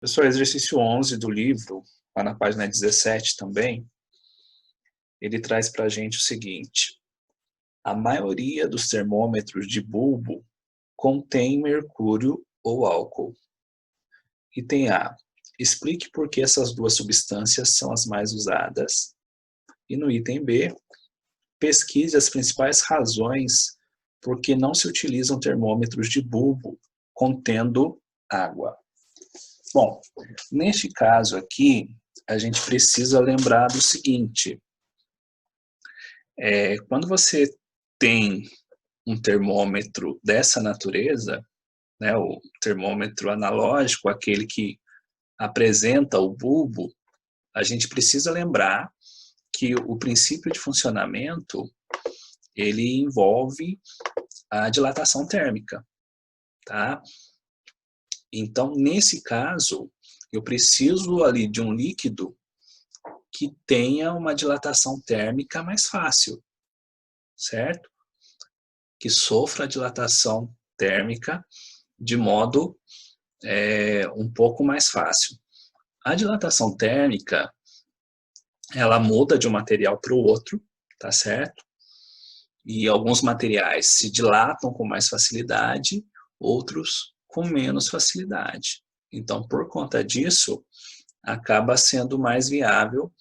Pessoal, exercício 11 do livro, lá na página 17 também, ele traz para a gente o seguinte: a maioria dos termômetros de bulbo contém mercúrio ou álcool. Item A. Explique por que essas duas substâncias são as mais usadas. E no item B, pesquise as principais razões por que não se utilizam termômetros de bulbo contendo água. Bom, neste caso aqui, a gente precisa lembrar do seguinte: quando você tem um termômetro dessa natureza, né, o termômetro analógico, aquele que apresenta o bulbo, a gente precisa lembrar que o princípio de funcionamento ele envolve a dilatação térmica, tá? Então, nesse caso, eu preciso ali de um líquido que tenha uma dilatação térmica mais fácil, certo? Que sofra a dilatação térmica de modo um pouco mais fácil. A dilatação térmica, ela muda de um material para o outro, tá certo? E alguns materiais se dilatam com mais facilidade, outros com menos facilidade. Então, por conta disso, acaba sendo mais viável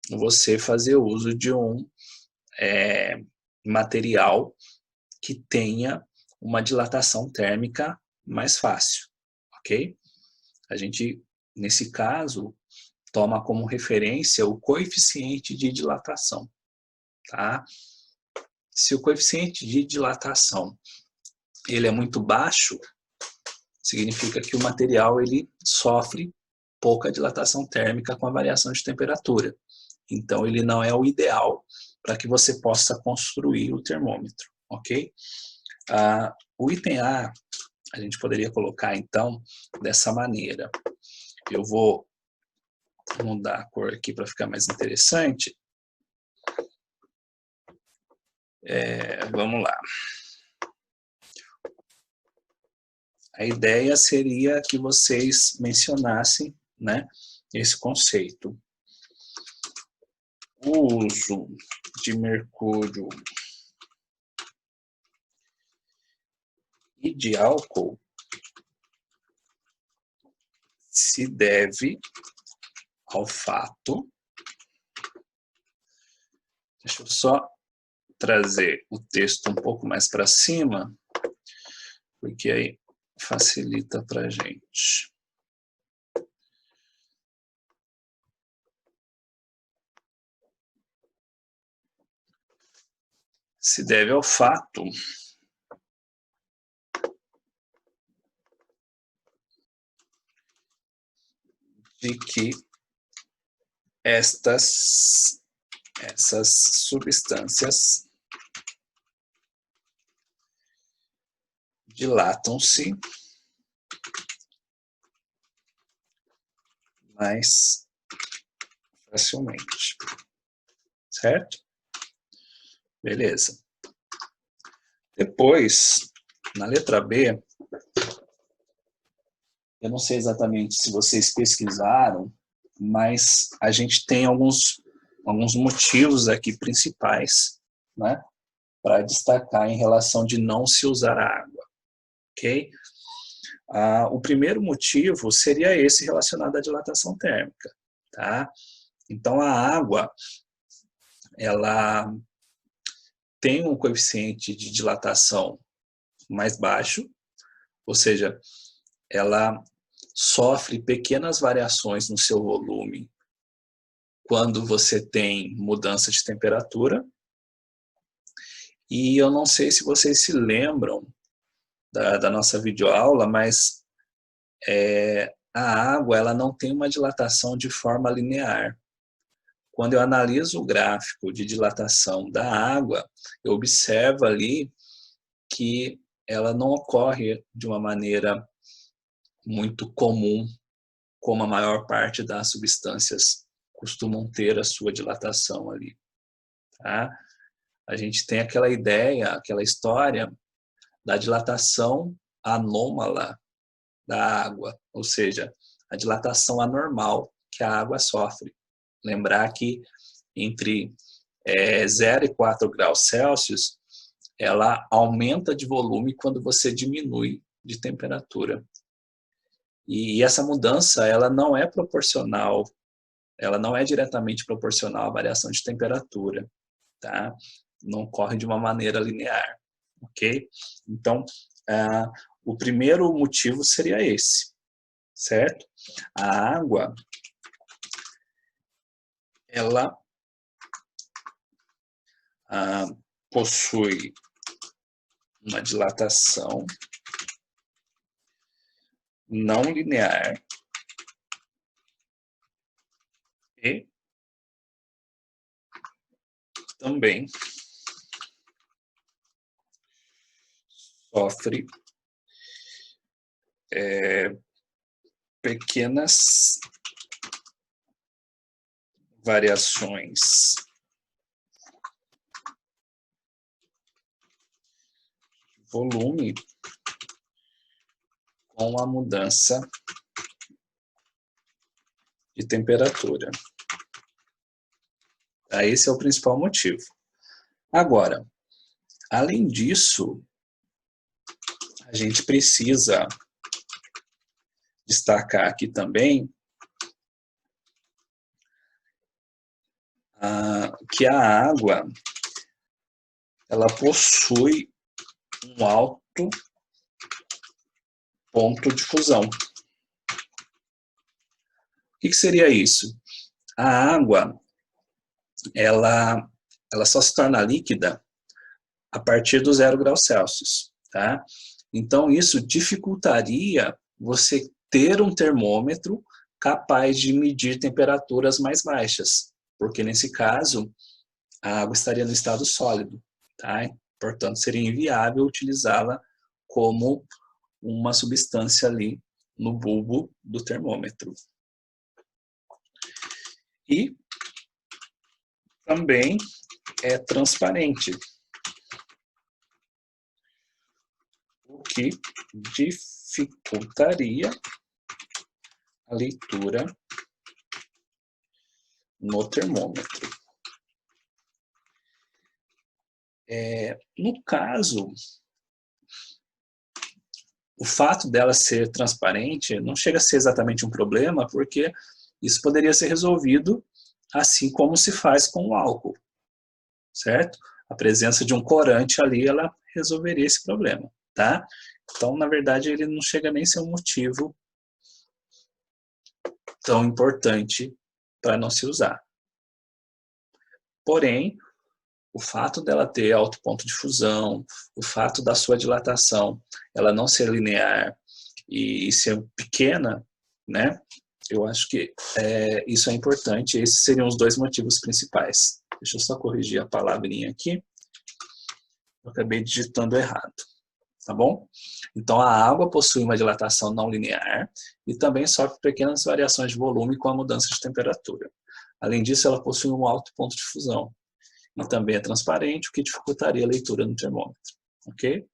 você fazer uso de um material que tenha uma dilatação térmica mais fácil, ok? A gente, nesse caso, toma como referência o coeficiente de dilatação, tá? Se o coeficiente de dilatação ele é muito baixo, significa que o material ele sofre pouca dilatação térmica com a variação de temperatura. Então, ele não é o ideal para que você possa construir o termômetro, ok? O item A, a gente poderia colocar, então, dessa maneira. Eu vou mudar a cor aqui para ficar mais interessante. Vamos lá. A ideia seria que vocês mencionassem, né, esse conceito. O uso de mercúrio e de álcool se deve ao fato. Deixa eu só trazer o texto um pouco mais para cima, porque aí facilita para a gente. Se deve ao fato de que essas substâncias dilatam-se mais facilmente, certo? Beleza. Depois, na letra B, eu não sei exatamente se vocês pesquisaram, mas a gente tem alguns motivos aqui principais, né, para destacar em relação de não se usar a água, ok? O primeiro motivo seria esse relacionado à dilatação térmica, tá? Então, a água, ela tem um coeficiente de dilatação mais baixo, ou seja, ela sofre pequenas variações no seu volume quando você tem mudança de temperatura. E eu não sei se vocês se lembram da nossa videoaula, mas a água ela não tem uma dilatação de forma linear. Quando eu analiso o gráfico de dilatação da água, eu observo ali que ela não ocorre de uma maneira muito comum, como a maior parte das substâncias costumam ter a sua dilatação ali. Tá? A gente tem aquela ideia, aquela história da dilatação anômala da água, ou seja, a dilatação anormal que a água sofre. Lembrar que entre 0 e 4 graus Celsius, ela aumenta de volume quando você diminui de temperatura. E essa mudança, ela não é proporcional, ela não é diretamente proporcional à variação de temperatura, tá? Não ocorre de uma maneira linear, ok? Então, o primeiro motivo seria esse, certo? A água, ela possui uma dilatação não linear e também sofre pequenas variações de volume com a mudança de temperatura. Esse é o principal motivo. Agora, além disso, a gente precisa destacar aqui também que a água, ela possui um alto ponto de fusão. O que seria isso? A água, ela só se torna líquida a partir do 0 graus Celsius, tá? Então, isso dificultaria você ter um termômetro capaz de medir temperaturas mais baixas, porque nesse caso, a água estaria no estado sólido, tá? Portanto, seria inviável utilizá-la como uma substância ali no bulbo do termômetro. E também é transparente, o que dificultaria a leitura no termômetro. No caso, o fato dela ser transparente não chega a ser exatamente um problema, porque isso poderia ser resolvido assim como se faz com o álcool, certo? A presença de um corante ali, ela resolveria esse problema, tá? Então, na verdade, ele não chega nem a ser um motivo tão importante para não se usar. Porém, o fato dela ter alto ponto de fusão, o fato da sua dilatação ela não ser linear e ser pequena, né? Eu acho que isso é importante. Esses seriam os dois motivos principais. Deixa eu só corrigir a palavrinha aqui. Eu acabei digitando errado, tá bom? Então, a água possui uma dilatação não linear e também sofre pequenas variações de volume com a mudança de temperatura. Além disso, ela possui um alto ponto de fusão. E também é transparente, o que dificultaria a leitura no termômetro, ok?